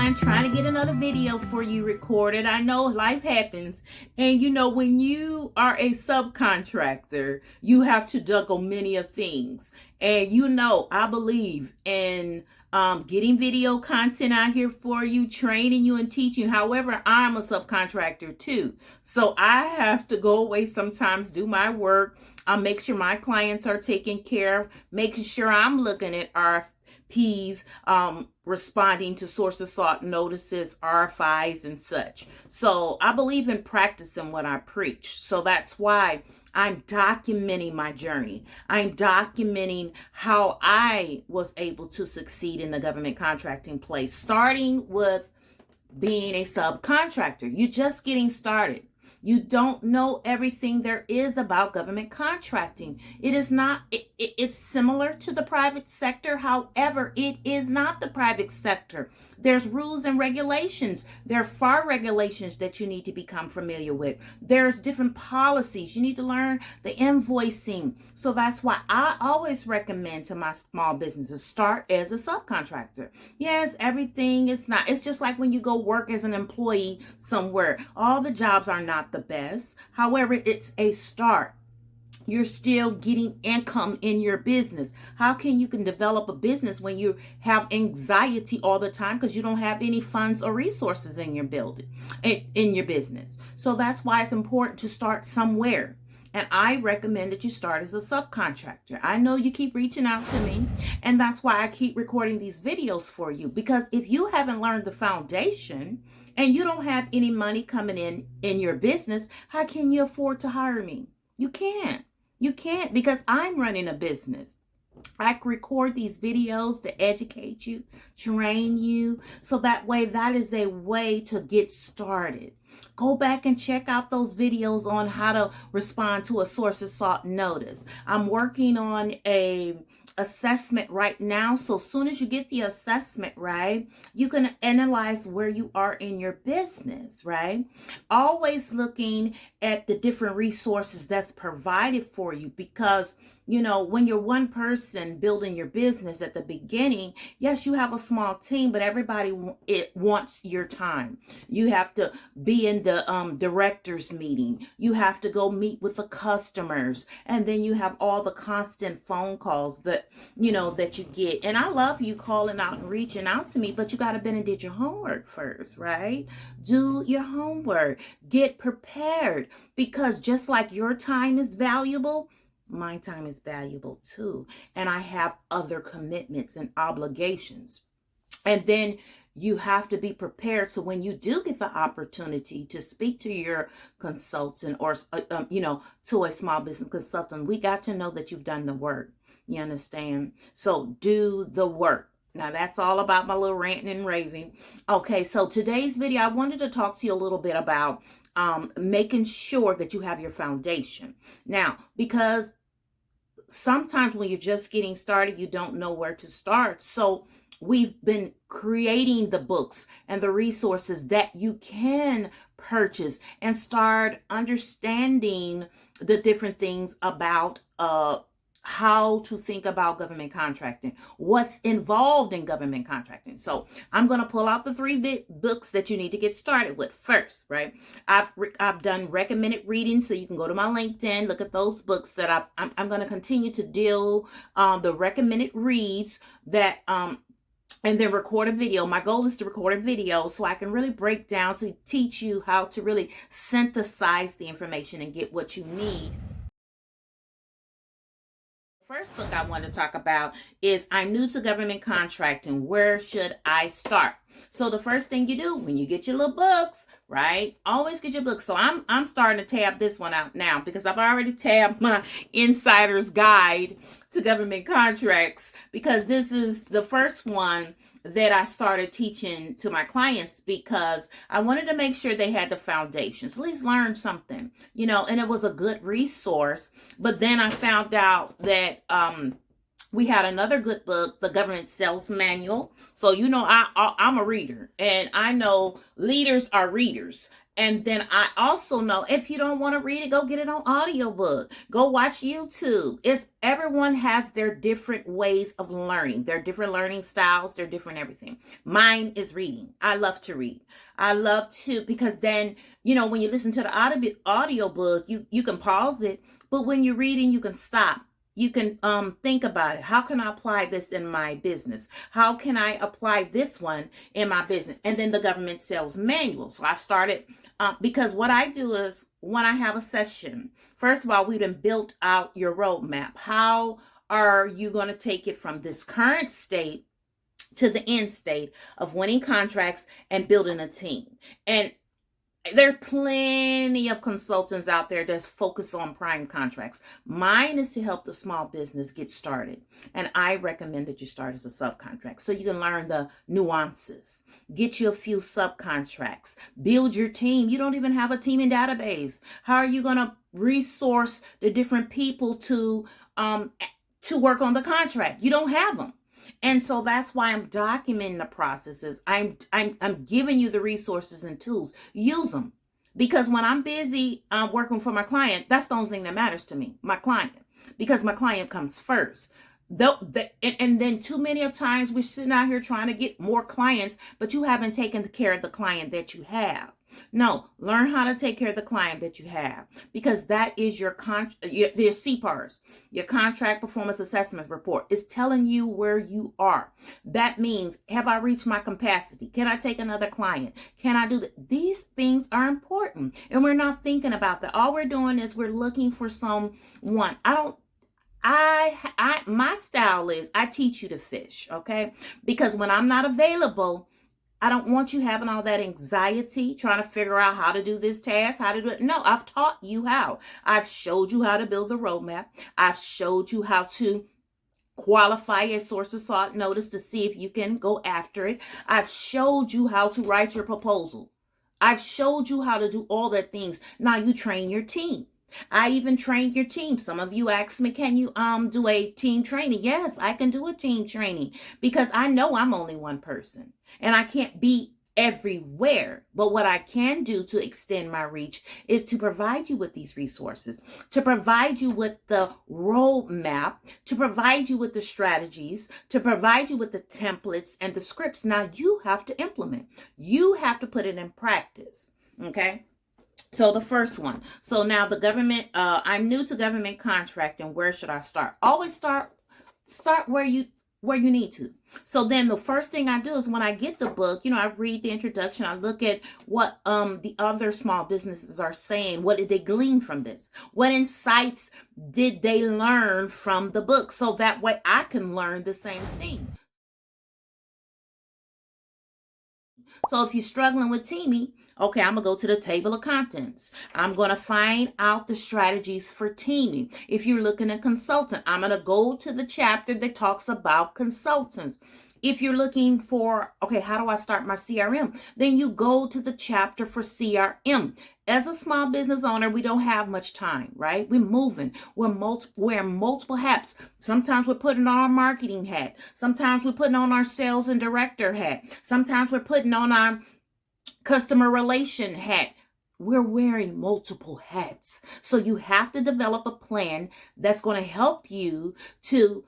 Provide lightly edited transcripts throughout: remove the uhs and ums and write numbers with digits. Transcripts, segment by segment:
everyone, trying to get another video for you recorded. I know life happens, and when you are a subcontractor, you have to juggle many of things. And I believe in getting video content out here for you, training you and teaching. However, I'm a subcontractor too, so I have to go away sometimes, do my work, make sure my clients are taken care of, making sure I'm looking at RFPs, responding to source of sought notices, RFIs, and such. So I believe in practicing what I preach. So that's why I'm documenting my journey. I'm documenting how I was able to succeed in the government contracting place, starting with being a subcontractor. You're just getting started. You don't know everything there is about government contracting. It is not, it's similar to the private sector. However, it is not the private sector. There's rules and regulations. There are FAR regulations that you need to become familiar with. There's different policies. You need to learn the invoicing. So that's why I always recommend to my small businesses, start as a subcontractor. Yes, everything is not, it's just like when you go work as an employee somewhere. All the jobs are not the best. However, it's a start. You're still getting income in your business. How can develop a business when you have anxiety all the time because you don't have any funds or resources in your business? So that's why it's important to start somewhere. And I recommend that you start as a subcontractor. I know you keep reaching out to me, and that's why I keep recording these videos for you. Because if you haven't learned the foundation and you don't have any money coming in your business, how can you afford to hire me? You can't. You can't, because I'm running a business. I record these videos to educate you, train you, so that is a way to get started. Go back and check out those videos on how to respond to a source of sought notice. I'm working on a assessment right now. So as soon as you get the assessment right, you can analyze where you are in your business, right? Always looking at the different resources that's provided for you, because when you're one person building your business at the beginning, yes, you have a small team, but everybody wants your time. You have to be in the directors meeting. You have to go meet with the customers, and then you have all the constant phone calls that you get. And I love you calling out and reaching out to me, but you got to been and did your homework first, right? Do your homework. Get prepared, because just like your time is valuable, my time is valuable too. And I have other commitments and obligations. And then you have to be prepared. So when you do get the opportunity to speak to your consultant or, to a small business consultant, we got to know that you've done the work. You understand? So do the work. Now that's all about my little ranting and raving. Okay, so today's video, I wanted to talk to you a little bit about making sure that you have your foundation. Now, because sometimes when you're just getting started, you don't know where to start. So we've been creating the books and the resources that you can purchase and start understanding the different things about how to think about government contracting, what's involved in government contracting. So I'm going to pull out the 3 books that you need to get started with first, right? I've done recommended reading, so you can go to my LinkedIn, look at those books that I'm going to continue to deal the recommended reads that and then record a video. My goal is to record a video so I can really break down to teach you how to really synthesize the information and get what you need. First book I want to talk about is I'm New to Government Contracting. Where should I start? So the first thing you do when you get your little books, right? Always get your books. So I'm starting to tab this one out now, because I've already tabbed my Insider's Guide to Government Contracts, because this is the first one that I started teaching to my clients, because I wanted to make sure they had the foundations, at least learn something, and it was a good resource. But then I found out that we had another good book, The Government Sales Manual. So, I'm a reader, and I know leaders are readers. And then I also know if you don't want to read it, go get it on audiobook. Go watch YouTube. It's everyone has their different ways of learning, their different learning styles, their different everything. Mine is reading. I love to read. I love to because then, when you listen to the audiobook, you can pause it, but when you're reading, you can stop. You can think about it. How can I apply this in my business? How can I apply this one in my business? And then the government sales manual. So I started because what I do is when I have a session, first of all, we done built out your roadmap. How are you going to take it from this current state to the end state of winning contracts and building a team? And there are plenty of consultants out there that focus on prime contracts. Mine is to help the small business get started. And I recommend that you start as a subcontract so you can learn the nuances. Get you a few subcontracts. Build your team. You don't even have a team in database. How are you going to resource the different people to work on the contract? You don't have them. And so that's why I'm documenting the processes. I'm giving you the resources and tools. Use them. Because when I'm busy working for my client, that's the only thing that matters to me, my client. Because my client comes first. And then too many of times we're sitting out here trying to get more clients, but you haven't taken care of the client that you have. No, learn how to take care of the client that you have, because that is your CPARS, your contract performance assessment report. Is telling you where you are. That means, have I reached my capacity? Can I take another client? Can I do that? These things are important, and we're not thinking about that. All we're doing is we're looking for someone. My style is I teach you to fish, okay? Because when I'm not available, I don't want you having all that anxiety, trying to figure out how to do this task, how to do it. No, I've taught you how. I've showed you how to build the roadmap. I've showed you how to qualify a source of SALT notice to see if you can go after it. I've showed you how to write your proposal. I've showed you how to do all the things. Now you train your team. I even trained your team. Some of you asked me, can you do a team training? Yes, I can do a team training because I know I'm only one person and I can't be everywhere. But what I can do to extend my reach is to provide you with these resources, to provide you with the roadmap, to provide you with the strategies, to provide you with the templates and the scripts. Now you have to implement. You have to put it in practice. Okay. So the first one. So now the government, I'm new to government contracting. Where should I start? Always start where you need to. So then the first thing I do is when I get the book, I read the introduction. I look at what the other small businesses are saying. What did they glean from this? What insights did they learn from the book? So that way I can learn the same thing. So if you're struggling with teaming, okay, I'm going to go to the table of contents. I'm going to find out the strategies for teaming. If you're looking at consultant, I'm going to go to the chapter that talks about consultants. If you're looking for, okay, how do I start my CRM? Then you go to the chapter for CRM. As a small business owner, we don't have much time, right? We're moving. We're wearing multiple hats. Sometimes we're putting on our marketing hat. Sometimes we're putting on our sales and director hat. Sometimes we're putting on our customer relation hat. We're wearing multiple hats. So you have to develop a plan that's going to help you to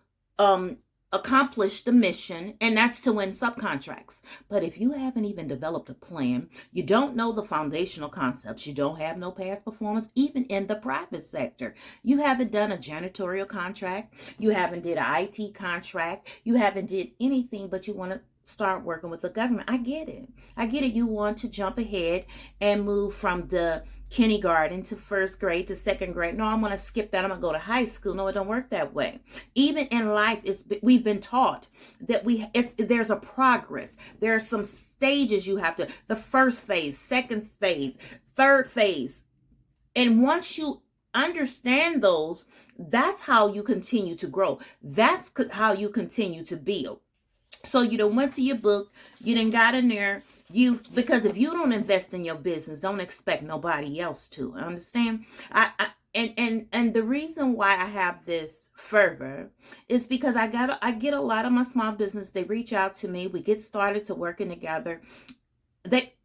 accomplish the mission, and that's to win subcontracts. But if you haven't even developed a plan, you don't know the foundational concepts, you don't have no past performance, even in the private sector. You haven't done a janitorial contract, you haven't did an IT contract, you haven't did anything, but you want to start working with the government. I get it. You want to jump ahead and move from the kindergarten to first grade to second grade. No, I'm going to skip that. I'm going to go to high school. No, it don't work that way. Even in life, we've been taught that there's a progress. There are some stages you have to, the first phase, second phase, third phase. And once you understand those, that's how you continue to grow. That's how you continue to build. So you done went to your book, you done got in there, because if you don't invest in your business, don't expect nobody else to. Understand? And the reason why I have this fervor is because I get a lot of my small business, they reach out to me, we get started to working together.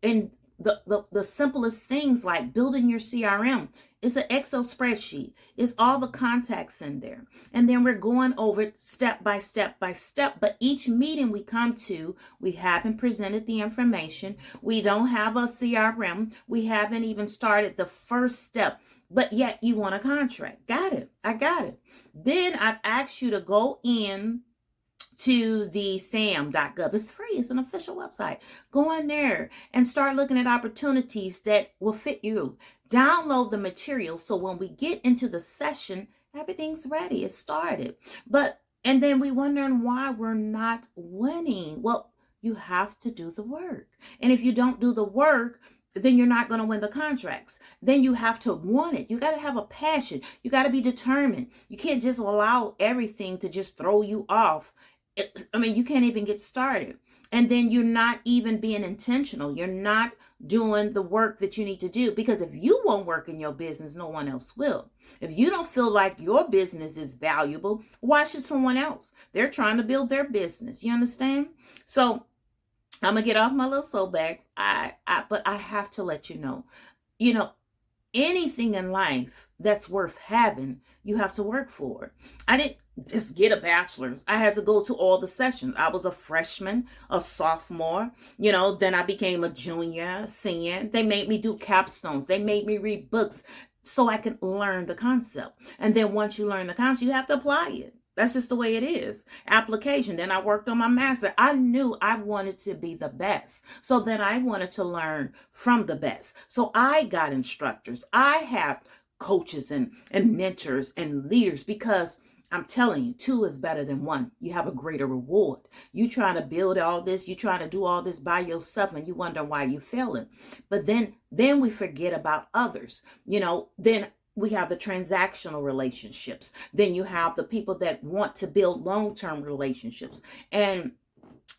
And the simplest things like building your CRM. It's an Excel spreadsheet. It's all the contacts in there. And then we're going over it step by step by step. But each meeting we come to, we haven't presented the information. We don't have a CRM. We haven't even started the first step. But yet you want a contract. Got it. I got it. Then I've asked you to go in to the sam.gov. It's free. It's an official website. Go in there and start looking at opportunities that will fit you. Download the material so when we get into the session, everything's ready. It's started. And then we wondering why we're not winning. Well, you have to do the work. And if you don't do the work, then you're not going to win the contracts. Then you have to want it. You got to have a passion. You got to be determined. You can't just allow everything to just throw you off. You can't even get started. And then you're not even being intentional. You're not doing the work that you need to do, because if you won't work in your business, no one else will. If you don't feel like your business is valuable, why should someone else? They're trying to build their business. You understand? So I'm going to get off my little soapbox. But I have to let you know, anything in life that's worth having, you have to work for. I didn't just get a bachelor's. I had to go to all the sessions. I was a freshman, a sophomore, then I became a junior, senior. They made me do capstones. They made me read books so I could learn the concept. And then once you learn the concept, you have to apply it. That's just the way it is. Application. Then I worked on my master. I knew I wanted to be the best. So then I wanted to learn from the best. So I got instructors. I have coaches and mentors and leaders, because I'm telling you, 2 is better than 1. You have a greater reward. You try to build all this, you try to do all this by yourself, and you wonder why you're failing. But then we forget about others. Then we have the transactional relationships. Then you have the people that want to build long-term relationships. And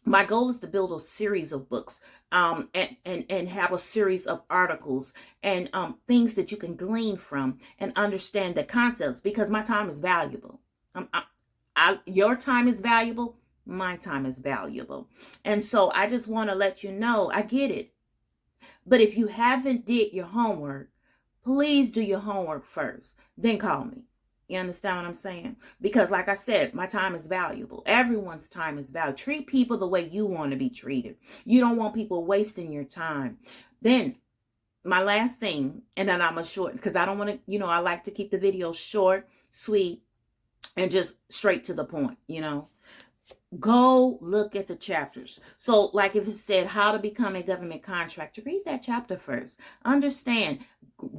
my goal is to build a series of books, and have a series of articles and things that you can glean from and understand the concepts, because my time is valuable. Your time is valuable. My time is valuable. And so I just want to let you know, I get it. But if you haven't did your homework, please do your homework first, then call me. You understand what I'm saying? Because like I said, my time is valuable. Everyone's time is valuable. Treat people the way you want to be treated. You don't want people wasting your time. Then my last thing, and then I'm a short, because I don't want to, I like to keep the video short, sweet, and just straight to the point, Go look at the chapters. So like if it said how to become a government contractor, read that chapter first. Understand,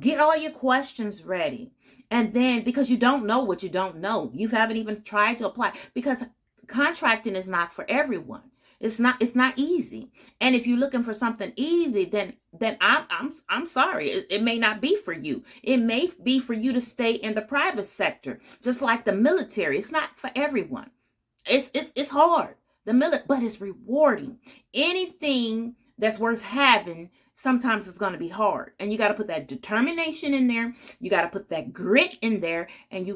get all your questions ready. And then, because you don't know what you don't know, you haven't even tried to apply, because contracting is not for everyone. It's not easy. And if you're looking for something easy, then I'm sorry. It may not be for you. It may be for you to stay in the private sector, just like the military. It's not for everyone. It's hard. But it's rewarding. Anything that's worth having, sometimes it's going to be hard. And you got to put that determination in there. You got to put that grit in there, and you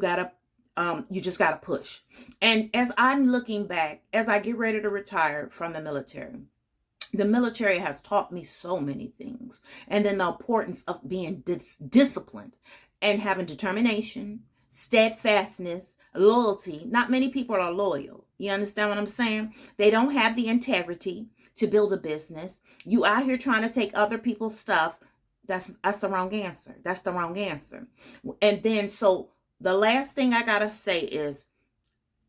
just got to push. And as I'm looking back, as I get ready to retire from the military has taught me so many things. And then the importance of being disciplined and having determination, steadfastness, loyalty. Not many people are loyal. You understand what I'm saying? They don't have the integrity to build a business. You out here trying to take other people's stuff. That's the wrong answer. That's the wrong answer. And then, so the last thing I gotta say is,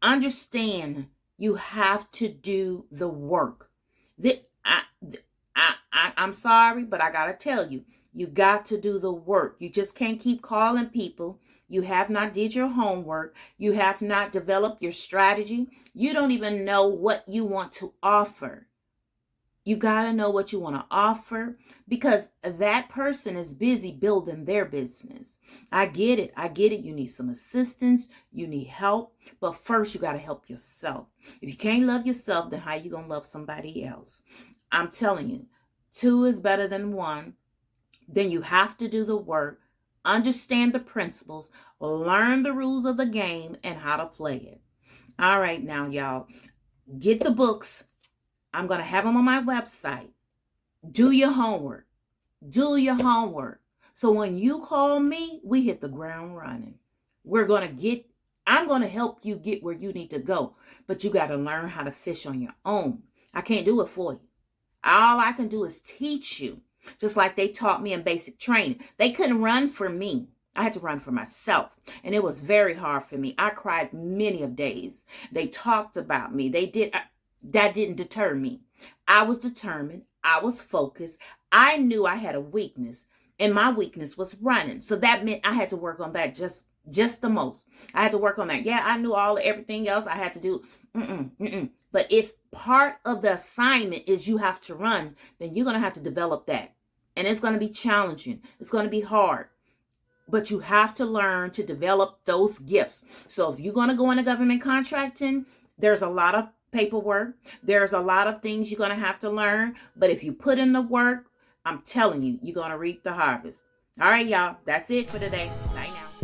understand you have to do the work. I'm sorry, but I gotta tell you, you got to do the work. You just can't keep calling people. You have not did your homework. You have not developed your strategy. You don't even know what you want to offer. You got to know what you want to offer, because that person is busy building their business. I get it. You need some assistance. You need help. But first, you got to help yourself. If you can't love yourself, then how you going to love somebody else? I'm telling you, 2 is better than 1. Then you have to do the work, understand the principles, learn the rules of the game, and how to play it. All right, now, y'all, get the books. I'm going to have them on my website. Do your homework. Do your homework. So when you call me, we hit the ground running. I'm going to help you get where you need to go, but you got to learn how to fish on your own. I can't do it for you. All I can do is teach you, just like they taught me in basic training. They couldn't run for me. I had to run for myself, and it was very hard for me. I cried many of days. They talked about me. That didn't deter me. I was determined. I was focused. I knew I had a weakness, and my weakness was running. So that meant I had to work on that just the most. I had to work on that. Yeah, I knew everything else I had to do. But if part of the assignment is you have to run, then you're going to have to develop that. And it's going to be challenging. It's going to be hard. But you have to learn to develop those gifts. So if you're going to go into government contracting, there's a lot of paperwork. There's a lot of things you're going to have to learn. But if you put in the work, I'm telling you, you're going to reap the harvest. All right, y'all. That's it for today. Bye now.